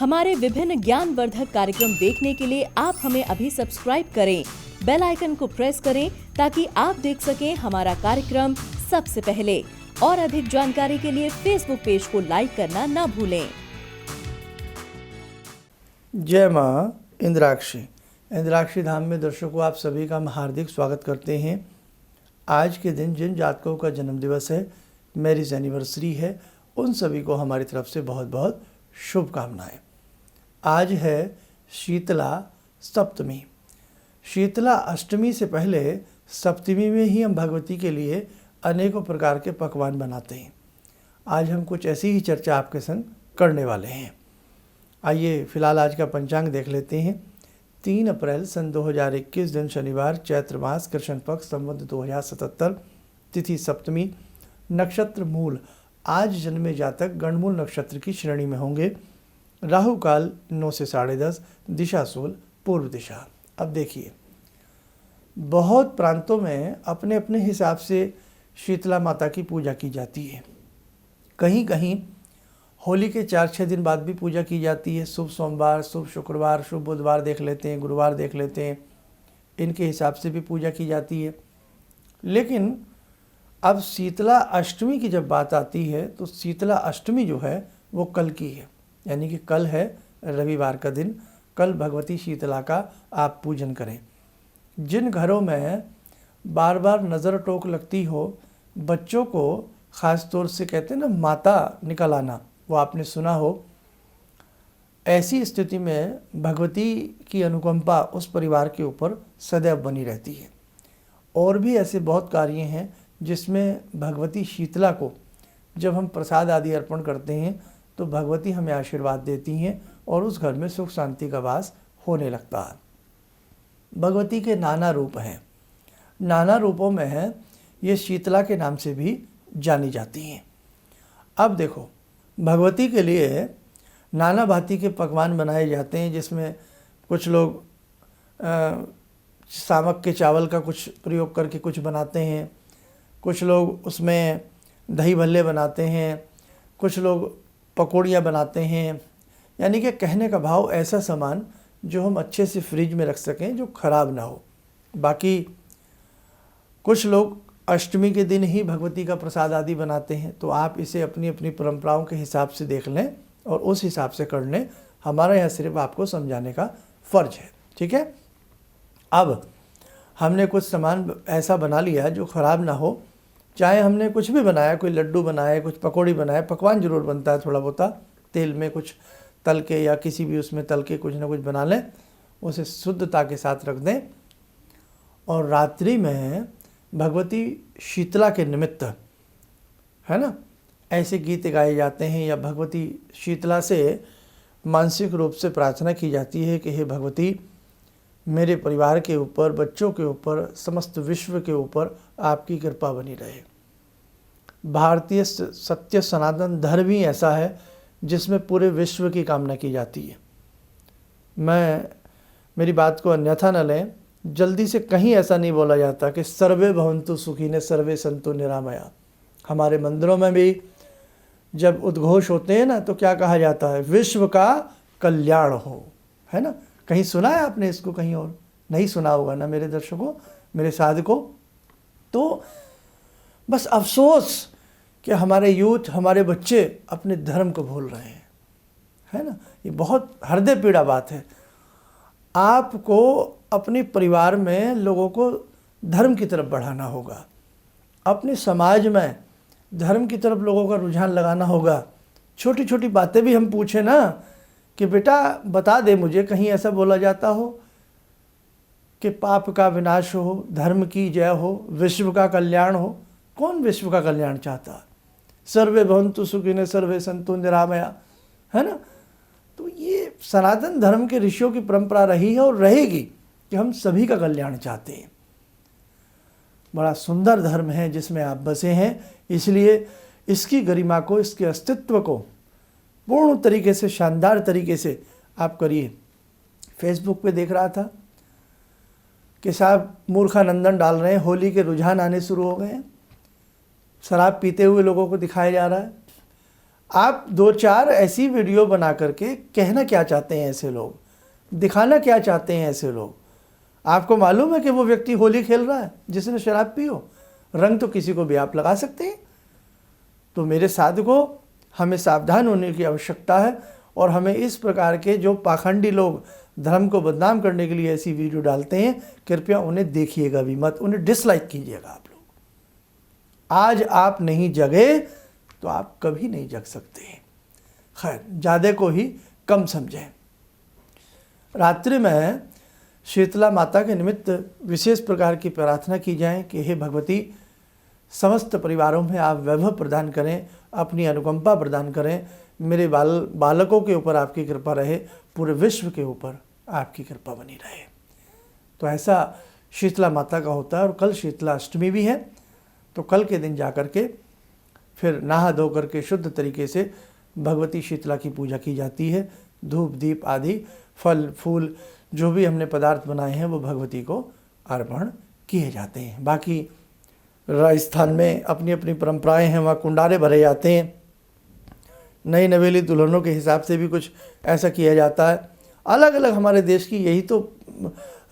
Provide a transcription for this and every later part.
हमारे विभिन्न ज्ञानवर्धक कार्यक्रम देखने के लिए आप हमें अभी सब्सक्राइब करें, बेल आइकन को प्रेस करें ताकि आप देख सकें हमारा कार्यक्रम सबसे पहले। और अधिक जानकारी के लिए फेसबुक पेज को लाइक करना ना भूलें। जय माँ इंद्राक्षी धाम में दर्शकों आप सभी का हम हार्दिक स्वागत करते हैं। आज के दिन जिन जातकों का जन्म दिवस है, मैरिज एनिवर्सरी है, उन सभी को हमारी तरफ से बहुत बहुत शुभकामनाएं। आज है शीतला सप्तमी। शीतला अष्टमी से पहले सप्तमी में ही हम भगवती के लिए अनेकों प्रकार के पकवान बनाते हैं। आज हम कुछ ऐसी ही चर्चा आपके संग करने वाले हैं। आइए फिलहाल आज का पंचांग देख लेते हैं। 3 अप्रैल सन 2021 दिन शनिवार, चैत्र मास, कृष्ण पक्ष, संवत 2077, तिथि सप्तमी, नक्षत्र मूल। आज जन्मे जातक गणमूल नक्षत्र की श्रेणी में होंगे। राहु काल 9 से 10:30, दिशा सूल पूर्व दिशा। अब देखिए, बहुत प्रांतों में अपने अपने हिसाब से शीतला माता की पूजा की जाती है। कहीं कहीं होली के 4-6 दिन बाद भी पूजा की जाती है। शुभ सोमवार, शुभ शुक्रवार, शुभ बुधवार देख लेते हैं, गुरुवार देख लेते हैं, इनके हिसाब से भी पूजा की जाती है। लेकिन अब शीतला अष्टमी की जब बात आती है तो शीतला अष्टमी जो है वो कल की है, यानी कि कल है रविवार का दिन। कल भगवती शीतला का आप पूजन करें। जिन घरों में बार बार नज़र टोक लगती हो, बच्चों को ख़ास तौर से कहते हैं ना माता निकल आना, वो आपने सुना हो, ऐसी स्थिति में भगवती की अनुकंपा उस परिवार के ऊपर सदैव बनी रहती है। और भी ऐसे बहुत कार्य हैं जिसमें भगवती शीतला को जब हम प्रसाद आदि अर्पण करते हैं तो भगवती हमें आशीर्वाद देती हैं और उस घर में सुख शांति का वास होने लगता है। भगवती के नाना रूप हैं, नाना रूपों में है ये शीतला के नाम से भी जानी जाती हैं। अब देखो, भगवती के लिए नाना भांति के पकवान बनाए जाते हैं, जिसमें कुछ लोग सामक के चावल का कुछ प्रयोग करके कुछ बनाते हैं, कुछ लोग उसमें दही भल्ले बनाते हैं, कुछ लोग पकौड़ियाँ बनाते हैं। यानी कि कहने का भाव ऐसा सामान जो हम अच्छे से फ्रिज में रख सकें, जो ख़राब ना हो। बाकी कुछ लोग अष्टमी के दिन ही भगवती का प्रसाद आदि बनाते हैं, तो आप इसे अपनी अपनी परंपराओं के हिसाब से देख लें और उस हिसाब से कर लें। हमारा यहाँ सिर्फ आपको समझाने का फ़र्ज है, ठीक है। अब हमने कुछ सामान ऐसा बना लिया जो ख़राब ना हो, चाहे हमने कुछ भी बनाया, कोई लड्डू बनाए, कुछ पकौड़ी बनाए, पकवान ज़रूर बनता है थोड़ा बहुत, तेल में कुछ तल के या किसी भी उसमें तल के कुछ ना कुछ बना लें, उसे शुद्धता के साथ रख दें। और रात्रि में भगवती शीतला के निमित्त, है ना, ऐसे गीत गाए जाते हैं या भगवती शीतला से मानसिक रूप से प्रार्थना की जाती है कि हे भगवती, मेरे परिवार के ऊपर, बच्चों के ऊपर, समस्त विश्व के ऊपर आपकी कृपा बनी रहे। भारतीय सत्य सनातन धर्म ही ऐसा है जिसमें पूरे विश्व की कामना की जाती है। मेरी बात को अन्यथा न लें, जल्दी से कहीं ऐसा नहीं बोला जाता कि सर्वे भवन्तु सुखिनः सर्वे सन्तु निरामया। हमारे मंदिरों में भी जब उद्घोष होते हैं ना, तो क्या कहा जाता है? विश्व का कल्याण हो, है ना। कहीं सुना है आपने इसको? कहीं और नहीं सुना होगा ना मेरे दर्शकों, मेरे साधकों। तो बस अफसोस कि हमारे यूथ, हमारे बच्चे अपने धर्म को भूल रहे हैं, है ना। ये बहुत हृदय पीड़ा बात है। आपको अपने परिवार में लोगों को धर्म की तरफ बढ़ाना होगा, अपने समाज में धर्म की तरफ लोगों का रुझान लगाना होगा। छोटी छोटी बातें भी हम पूछें ना कि बेटा बता दे मुझे, कहीं ऐसा बोला जाता हो कि पाप का विनाश हो, धर्म की जय हो, विश्व का कल्याण हो? कौन विश्व का कल्याण चाहता? सर्वे भवन्तु सुखिनः सर्वे सन्तु निरामया, है ना। तो ये सनातन धर्म के ऋषियों की परंपरा रही है और रहेगी कि हम सभी का कल्याण चाहते हैं। बड़ा सुंदर धर्म है जिसमें आप बसे हैं, इसलिए इसकी गरिमा को, इसके अस्तित्व को पूर्ण तरीके से, शानदार तरीके से आप करिए। फेसबुक पे देख रहा था कि साहब मूर्खानंदन डाल रहे हैं, होली के रुझान आने शुरू हो गए हैं, शराब पीते हुए लोगों को दिखाया जा रहा है। आप 2-4 ऐसी वीडियो बना करके कहना क्या चाहते हैं ऐसे लोग, दिखाना क्या चाहते हैं ऐसे लोग? आपको मालूम है कि वो व्यक्ति होली खेल रहा है जिसने शराब पी हो? रंग तो किसी को भी आप लगा सकते हैं। तो मेरे साधकों, हमें सावधान होने की आवश्यकता है और हमें इस प्रकार के जो पाखंडी लोग धर्म को बदनाम करने के लिए ऐसी वीडियो डालते हैं, कृपया उन्हें देखिएगा भी मत, उन्हें डिसलाइक कीजिएगा आप लोग। आज आप नहीं जगे तो आप कभी नहीं जग सकते। खैर, ज़्यादा को ही कम समझें। रात्रि में शीतला माता के निमित्त विशेष प्रकार की प्रार्थना की जाए कि हे भगवती, समस्त परिवारों में आप वैभव प्रदान करें, अपनी अनुकंपा प्रदान करें, मेरे बालकों के ऊपर आपकी कृपा रहे, पूरे विश्व के ऊपर आपकी कृपा बनी रहे। तो ऐसा शीतला माता का होता है। और कल शीतला अष्टमी भी है, तो कल के दिन जा कर के फिर नहा धो करके शुद्ध तरीके से भगवती शीतला की पूजा की जाती है। धूप दीप आदि फल फूल जो भी हमने पदार्थ बनाए हैं वो भगवती को अर्पण किए जाते हैं। बाकी राजस्थान में अपनी अपनी परंपराएं हैं, वहाँ कुंडारे भरे जाते हैं, नई नवेली दुल्हनों के हिसाब से भी कुछ ऐसा किया जाता है। अलग अलग हमारे देश की यही तो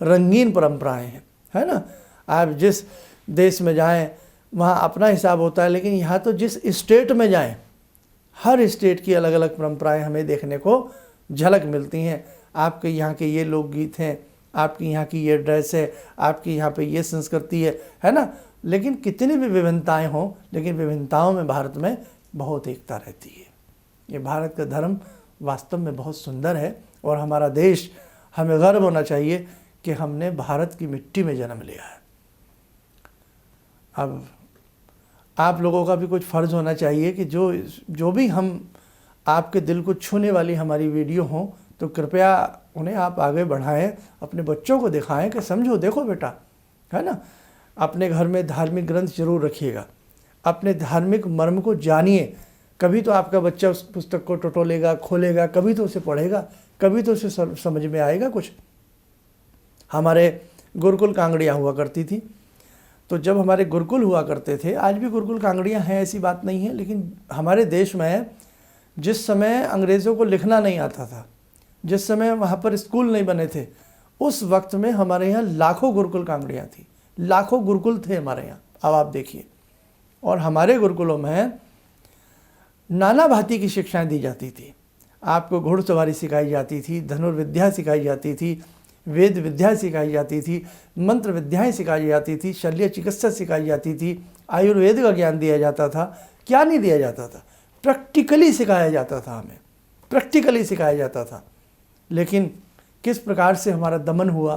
रंगीन परंपराएं हैं, है ना। आप जिस देश में जाएं वहाँ अपना हिसाब होता है, लेकिन यहाँ तो जिस स्टेट में जाएं हर स्टेट की अलग अलग परंपराएं हमें देखने को झलक मिलती हैं। आपके यहाँ के ये लोकगीत हैं, आपकी यहाँ की ये ड्रेस है, आपकी यहाँ पे ये संस्कृति है ना। लेकिन कितनी भी विभिन्नताएं हों, लेकिन विभिन्नताओं में भारत में बहुत एकता रहती है। ये भारत का धर्म वास्तव में बहुत सुंदर है और हमारा देश, हमें गर्व होना चाहिए कि हमने भारत की मिट्टी में जन्म लिया है। अब आप लोगों का भी कुछ फ़र्ज़ होना चाहिए कि जो भी हम आपके दिल को छूने वाली हमारी वीडियो हों तो कृपया उन्हें आप आगे बढ़ाएं, अपने बच्चों को दिखाएं कि समझो, देखो बेटा, है ना। अपने घर में धार्मिक ग्रंथ जरूर रखिएगा, अपने धार्मिक मर्म को जानिए। कभी तो आपका बच्चा उस पुस्तक को टटोलेगा, खोलेगा, कभी तो उसे पढ़ेगा, कभी तो उसे समझ में आएगा कुछ। हमारे गुरुकुल कांगड़ियाँ हुआ करती थी, तो जब हमारे गुरुकुल हुआ करते थे, आज भी गुरुकुल कांगड़ियाँ हैं, ऐसी बात नहीं है, लेकिन हमारे देश में जिस समय अंग्रेज़ों को लिखना नहीं आता था, जिस समय वहाँ पर स्कूल नहीं बने थे, उस वक्त में हमारे यहाँ लाखों गुरुकुल कांगड़ियाँ थी, लाखों गुरुकुल थे हमारे यहाँ। अब आप देखिए, और हमारे गुरुकुलों में नाना भांति की शिक्षाएं दी जाती थी। आपको घुड़सवारी सिखाई जाती थी, धनुर्विद्या सिखाई जाती थी, वेद विद्या सिखाई जाती थी, मंत्र विद्याएं सिखाई जाती थी, शल्य चिकित्सा सिखाई जाती थी, आयुर्वेद का ज्ञान दिया जाता था। क्या नहीं दिया जाता था? प्रैक्टिकली सिखाया जाता था, हमें प्रैक्टिकली सिखाया जाता था। लेकिन किस प्रकार से हमारा दमन हुआ,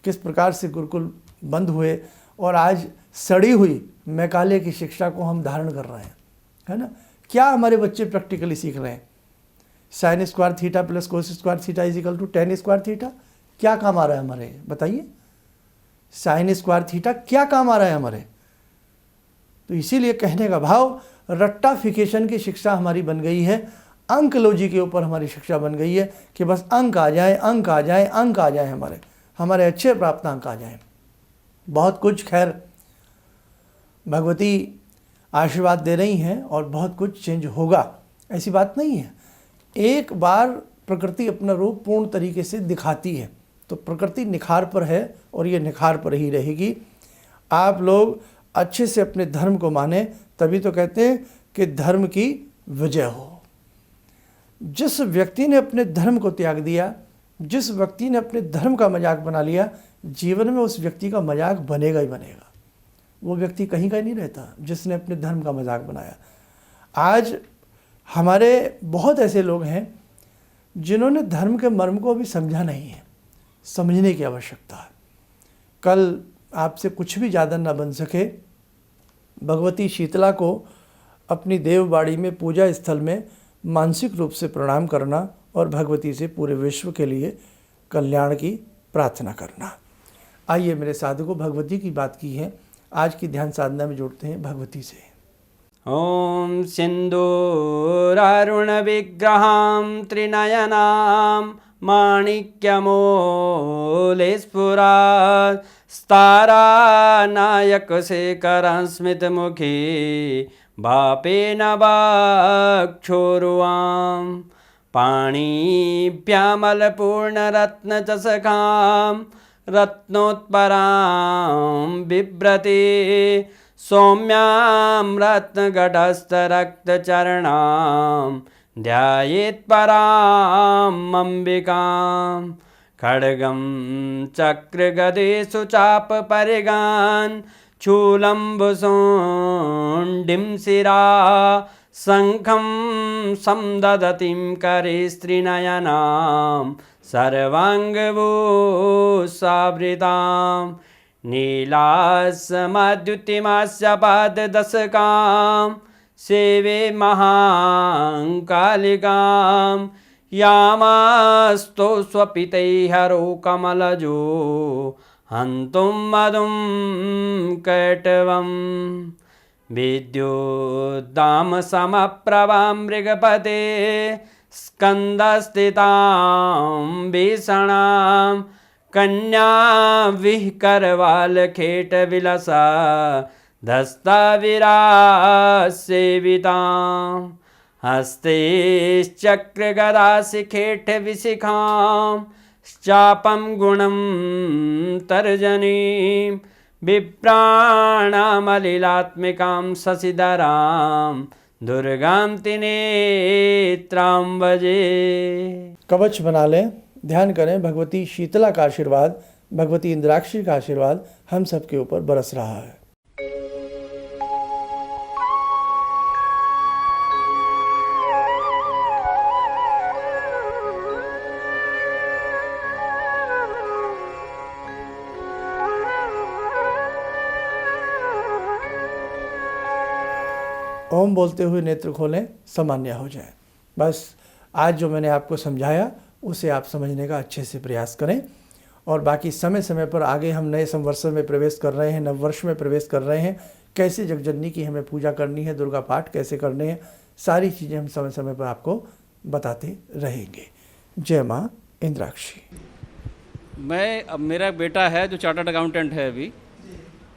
किस प्रकार से गुरुकुल बंद हुए और आज सड़ी हुई मैकाले की शिक्षा को हम धारण कर रहे हैं, है ना। क्या हमारे बच्चे प्रैक्टिकली सीख रहे हैं? Sine square theta plus cos square theta is equal to ten square theta क्या काम आ रहा है हमारे? बताइए, साइन स्क्वायर थीटा क्या काम आ रहा है हमारे? तो इसीलिए कहने का भाव, रट्टाफिकेशन की शिक्षा हमारी बन गई है, अंकलॉजी के ऊपर हमारी शिक्षा बन गई है कि बस अंक आ जाए, अंक आ जाए, अंक आ जाए, हमारे अच्छे प्राप्त अंक आ जाए। बहुत कुछ खैर भगवती आशीर्वाद दे रही हैं और बहुत कुछ चेंज होगा, ऐसी बात नहीं है। एक बार प्रकृति अपना रूप पूर्ण तरीके से दिखाती है तो प्रकृति निखार पर है और ये निखार पर ही रहेगी। आप लोग अच्छे से अपने धर्म को माने, तभी तो कहते हैं कि धर्म की विजय हो। जिस व्यक्ति ने अपने धर्म को त्याग दिया, जिस व्यक्ति ने अपने धर्म का मजाक बना लिया, जीवन में उस व्यक्ति का मजाक बनेगा ही बनेगा। वो व्यक्ति कहीं का नहीं रहता जिसने अपने धर्म का मजाक बनाया। आज हमारे बहुत ऐसे लोग हैं जिन्होंने धर्म के मर्म को अभी समझा नहीं है, समझने की आवश्यकता है। कल आपसे कुछ भी ज़्यादा ना बन सके, भगवती शीतला को अपनी देवबाड़ी में पूजा स्थल में मानसिक रूप से प्रणाम करना और भगवती से पूरे विश्व के लिए कल्याण की प्रार्थना करना। आइए मेरे साधकों, भगवती की बात की है, आज की ध्यान साधना में जोड़ते हैं भगवती से। ॐ सिन्दूरारुणविग्रहां त्रिनयनां माणिक्यमूलस्फुरात् स्तारानायकशेखरं स्मितमुखी बापेन वक्षोरुवां पाणिभ्यामलपूर्णरत्नचषकां रत्नोत्परां बिभ्रते सौम्यां रत्नगटस्थरक्तचरणां ध्यायेत्पराम् अम्बिकां खड्गं चक्रगदेषु चापपरिगान् चूलम्बुसोण्डिं शिरा शङ्खं संदधतीं करे स्त्रीनयनां सर्वाङ्गभूषावृतां नीलासमद्युतिमास्य पाददशकां सेवे महाकालिकां यामास्तो स्वपितैहरो कमलजो हन्तुं मधुं कैटवं विद्युद्दामसमप्रभां मृगपते स्कन्दस्थितां भीषणां कन्याविहकरवालखेटविलसा धस्ताविरासेवितां हस्तैश्चक्रगदाशिखेटविशिखां चापं गुणं तर्जनीं विप्राणामलिलात्मिकां शशिधरां दुर्गां त्रिनेत्रां भजे। कवच बना लें, ध्यान करें, भगवती शीतला का आशीर्वाद, भगवती इंद्राक्षी का आशीर्वाद हम सबके ऊपर बरस रहा है। ओम बोलते हुए नेत्र खोलें, सामान्य हो जाए। बस आज जो मैंने आपको समझाया उसे आप समझने का अच्छे से प्रयास करें। और बाकी समय समय पर आगे हम नए संवत्सर में प्रवेश कर रहे हैं, नववर्ष में प्रवेश कर रहे हैं, कैसे जगजननी की हमें पूजा करनी है, दुर्गा पाठ कैसे करने हैं, सारी चीज़ें हम समय समय पर आपको बताते रहेंगे। जय माँ इंद्राक्षी। अब मेरा बेटा है जो चार्टर्ड अकाउंटेंट है अभी,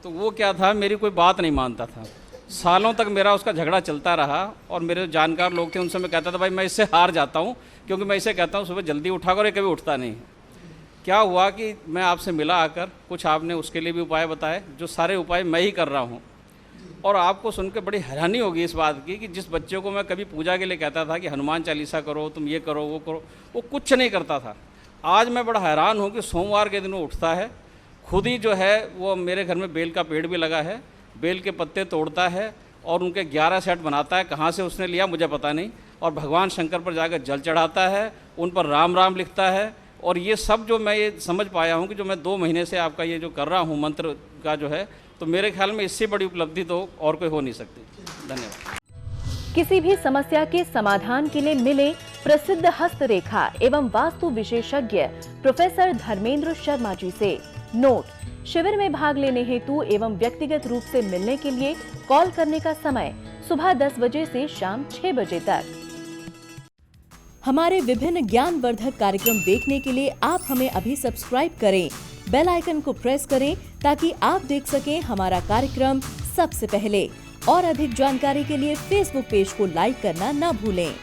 तो वो क्या था, मेरी कोई बात नहीं मानता था। सालों तक मेरा उसका झगड़ा चलता रहा और मेरे जानकार लोग थे, उनसे मैं कहता था भाई मैं इससे हार जाता हूँ, क्योंकि मैं इसे कहता हूँ सुबह जल्दी उठा कर, ये कभी उठता नहीं है। क्या हुआ कि मैं आपसे मिला आकर, कुछ आपने उसके लिए भी उपाय बताए, जो सारे उपाय मैं ही कर रहा हूँ। और आपको सुनकर बड़ी हैरानी होगी इस बात की कि जिस बच्चे को मैं कभी पूजा के लिए कहता था कि हनुमान चालीसा करो, तुम ये करो वो करो, वो कुछ नहीं करता था। आज मैं बड़ा हैरान हूँ कि सोमवार के दिन वो उठता है, खुद ही जो है वो मेरे घर में बेल का पेड़ भी लगा है, बेल के पत्ते तोड़ता है और उनके 11 सेट बनाता है, कहाँ से उसने लिया मुझे पता नहीं, और भगवान शंकर पर जाकर जल चढ़ाता है, उन पर राम राम लिखता है। और ये सब जो मैं ये समझ पाया हूँ कि जो मैं 2 महीने से आपका ये जो कर रहा हूँ मंत्र का जो है, तो मेरे ख्याल में इससे बड़ी उपलब्धि तो और कोई हो नहीं सकती। धन्यवाद। किसी भी समस्या के समाधान के लिए मिले प्रसिद्ध हस्तरेखा एवं वास्तु विशेषज्ञ प्रोफेसर धर्मेंद्र शर्मा जी से। नोट: शिविर में भाग लेने हेतु एवं व्यक्तिगत रूप से मिलने के लिए कॉल करने का समय सुबह 10 बजे से शाम 6 बजे तक। हमारे विभिन्न ज्ञानवर्धक कार्यक्रम देखने के लिए आप हमें अभी सब्सक्राइब करें, बेल आइकन को प्रेस करें ताकि आप देख सकें हमारा कार्यक्रम सबसे पहले। और अधिक जानकारी के लिए फेसबुक पेज को लाइक करना न भूलें।